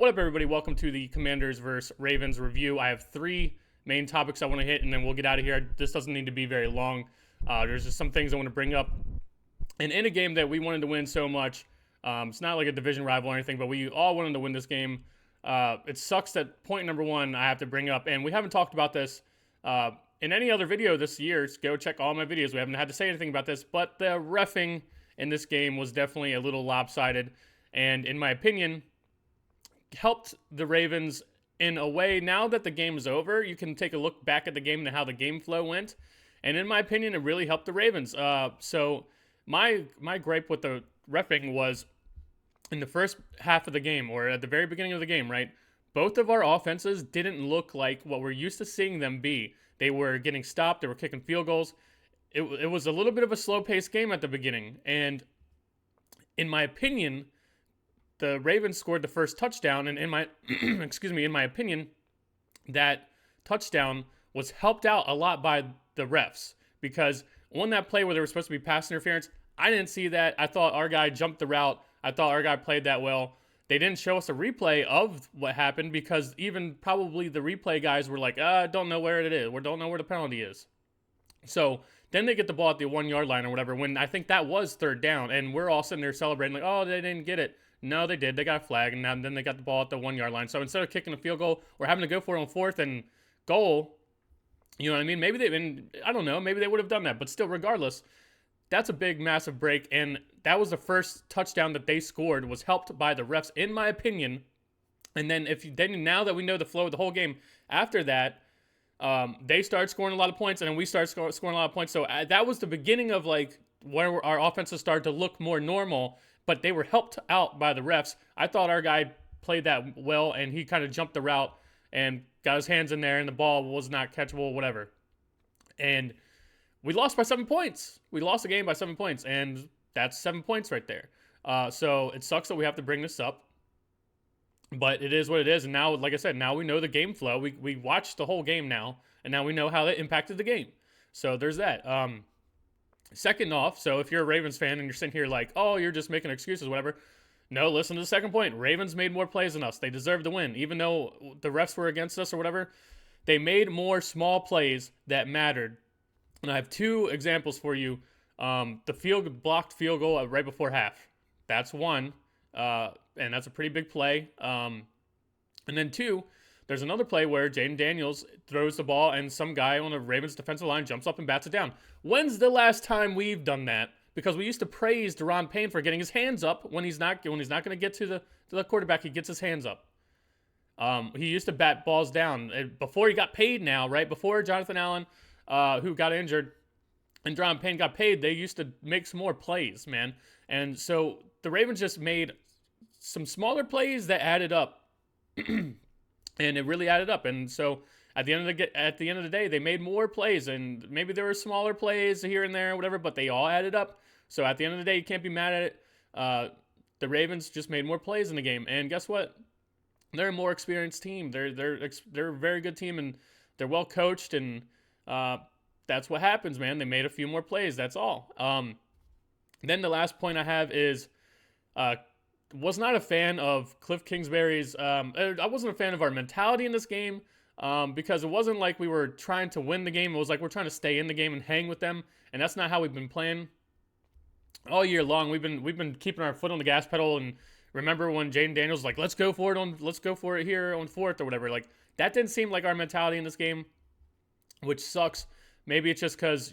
What up, everybody? Welcome to the Commanders vs. Ravens review. I have three main topics I want to hit, and then we'll get out of here. This doesn't need to be very long. There's just some things I want to bring up. And in a game that we wanted to win so much, it's not like a division rival or anything, but we all wanted to win this game. It sucks that point number one I have to bring up, and we haven't talked about this in any other video this year. So go check all my videos. We haven't had to say anything about this, but the reffing in this game was definitely a little lopsided, and in my opinion, helped the Ravens in a way. Now that the game is over, you can take a look back at the game and how the game flow went, and in my opinion, it really helped the Ravens. So my gripe with the reffing was in the first half of the game, or at the very beginning of the game, right? Both of our offenses didn't look like what we're used to seeing them be. They were getting stopped. They were kicking field goals. It was a little bit of a slow-paced game at the beginning, and in my opinion, the Ravens scored the first touchdown, and in my in my opinion, that touchdown was helped out a lot by the refs, because on that play where there was supposed to be pass interference, I didn't see that. I thought our guy jumped the route. I thought our guy played that well. They didn't show us a replay of what happened, because even probably the replay guys were like, I don't know where it is. We don't know where the penalty is. So then they get the ball at the 1 yard line or whatever, when I think that was third down, and we're all sitting there celebrating like, oh, they didn't get it. No, they did. They got a flag, and then they got the ball at the 1 yard line. So instead of kicking a field goal or having to go for it on fourth and goal, you know what I mean? I don't know, maybe they would have done that. But still, regardless, that's a big, massive break. And that was the first touchdown that they scored, was helped by the refs, in my opinion. And then now that we know the flow of the whole game, after that, they start scoring a lot of points, and then we start scoring a lot of points. So that was the beginning of like where our offenses started to look more normal. But they were helped out by the refs. I thought our guy played that well, and he kind of jumped the route and got his hands in there, and the ball was not catchable, whatever. And we lost by 7 points. We lost the game by 7 points, and that's 7 points right there. So it sucks that we have to bring this up, but it is what it is. And now, like I said, now we know the game flow. We watched the whole game now, and now we know how it impacted the game. So there's that. Second off, so if you're a Ravens fan and you're sitting here like, oh, you're just making excuses, whatever. No, listen to the second point. Ravens made more plays than us. They deserved to win. Even though the refs were against us or whatever, they made more small plays that mattered. And I have two examples for you. The blocked field goal right before half. That's one. And that's a pretty big play. And then two, there's another play where Jaden Daniels throws the ball and some guy on the Ravens defensive line jumps up and bats it down. When's the last time we've done that? Because we used to praise Daron Payne for getting his hands up when he's not going to get to the quarterback. He gets his hands up. He used to bat balls down before he got paid. Now, right before Jonathan Allen, who got injured, and Daron Payne got paid, they used to make some more plays, man. And so the Ravens just made some smaller plays that added up. And it really added up. And so at the end of the day, they made more plays, and maybe there were smaller plays here and there or whatever, but they all added up. So at the end of the day, you can't be mad at it. The Ravens just made more plays in the game, and guess what? They're a more experienced team. They're a very good team, and they're well coached, and that's what happens, man. They made a few more plays. That's all. Then the last point I have is was not a fan of Cliff Kingsbury's. I wasn't a fan of our mentality in this game, because it wasn't like we were trying to win the game. It was like we're trying to stay in the game and hang with them, and that's not how we've been playing all year long. We've been keeping our foot on the gas pedal. And remember when Jaden Daniels was like, let's go for it here on fourth or whatever. Like, that didn't seem like our mentality in this game, which sucks. Maybe it's just because,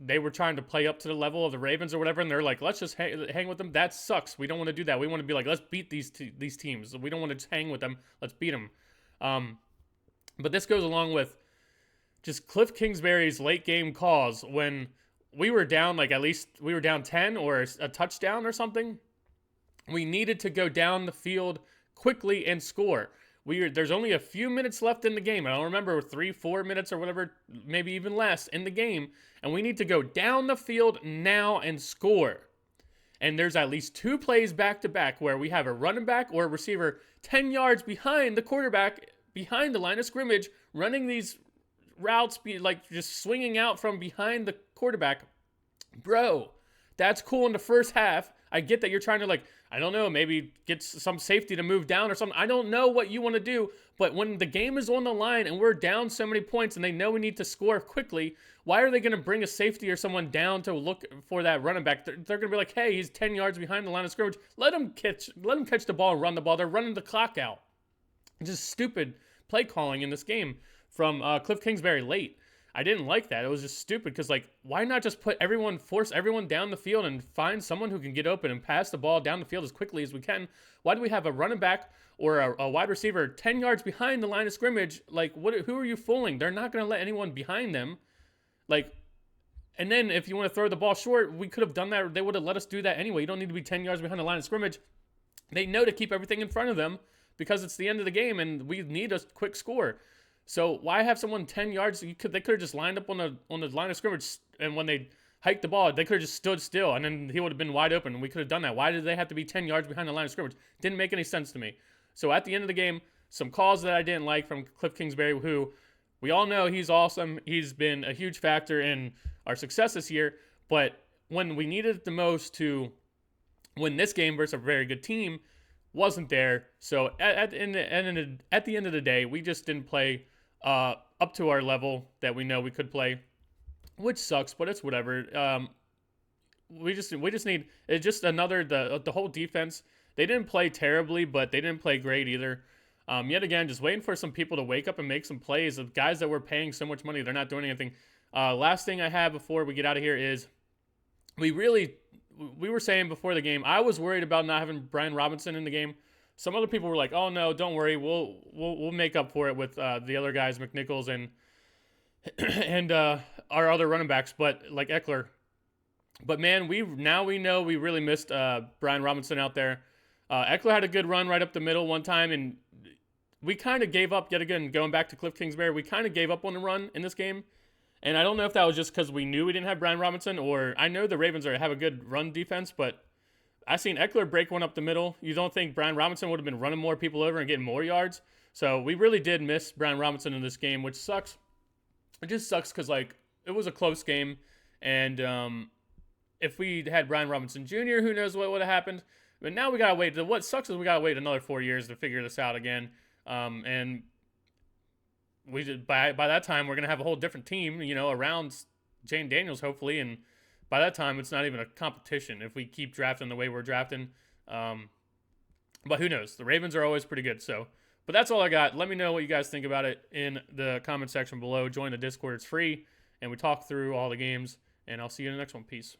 they were trying to play up to the level of the Ravens or whatever, and they're like, let's just hang with them. That sucks. We don't want to do that. We want to be like, let's beat these teams. We don't want to just hang with them. Let's beat them. But this goes along with just Cliff Kingsbury's late game calls when we were down, like at least we were down 10 or a touchdown or something. We needed to go down the field quickly and score. There's only a few minutes left in the game. I don't remember, 3-4 minutes or whatever, maybe even less in the game. And we need to go down the field now and score. And there's at least two plays back-to-back where we have a running back or a receiver 10 yards behind the quarterback, behind the line of scrimmage, running these routes, like just swinging out from behind the quarterback. Bro, that's cool in the first half. I get that you're trying to I don't know, maybe get some safety to move down or something. I don't know what you want to do, but when the game is on the line and we're down so many points and they know we need to score quickly, why are they going to bring a safety or someone down to look for that running back? They're going to be like, hey, he's 10 yards behind the line of scrimmage. Let him catch the ball and run the ball. They're running the clock out. It's just stupid play calling in this game from Cliff Kingsbury late. I didn't like that. It was just stupid because, like, why not just force everyone down the field and find someone who can get open and pass the ball down the field as quickly as we can? Why do we have a running back or a wide receiver 10 yards behind the line of scrimmage? Like, who are you fooling? They're not going to let anyone behind them. Like, and then if you want to throw the ball short, we could have done that. They would have let us do that anyway. You don't need to be 10 yards behind the line of scrimmage. They know to keep everything in front of them because it's the end of the game and we need a quick score. So why have someone 10 yards? They could have just lined up on the line of scrimmage, and when they hiked the ball, they could have just stood still, and then he would have been wide open. We could have done that. Why did they have to be 10 yards behind the line of scrimmage? Didn't make any sense to me. So at the end of the game, some calls that I didn't like from Cliff Kingsbury, who we all know he's awesome. He's been a huge factor in our success this year, but when we needed it the most to win this game versus a very good team, wasn't there. So at the end of the day, we just didn't play up to our level that we know we could play, which sucks, but it's whatever. We just need it's just another the whole defense. They didn't play terribly, but they didn't play great either. Yet again, just waiting for some people to wake up and make some plays. The guys that we're paying so much money, they're not doing anything. Last thing I have before we get out of here is we were saying before the game, I was worried about not having Brian Robinson in the game. Some other people were like, "Oh no, don't worry, we'll make up for it with the other guys, McNichols and our other running backs, but like Eckler." But man, we know we really missed Brian Robinson out there. Eckler had a good run right up the middle one time, and we kind of gave up yet again. Going back to Cliff Kingsbury, we kind of gave up on the run in this game, and I don't know if that was just because we knew we didn't have Brian Robinson, or I know the Ravens have a good run defense, but I seen Eckler break one up the middle. You don't think Brian Robinson would have been running more people over and getting more yards? So we really did miss Brian Robinson in this game, which sucks. It just sucks because, like, it was a close game. And if we had Brian Robinson Jr., who knows what would have happened. But now we got to wait. What sucks is we got to wait another 4 years to figure this out again. And we did, by that time, we're going to have a whole different team, around Jane Daniels, hopefully. And by that time, it's not even a competition if we keep drafting the way we're drafting. But who knows? The Ravens are always pretty good. But that's all I got. Let me know what you guys think about it in the comment section below. Join the Discord. It's free. And we talk through all the games. And I'll see you in the next one. Peace.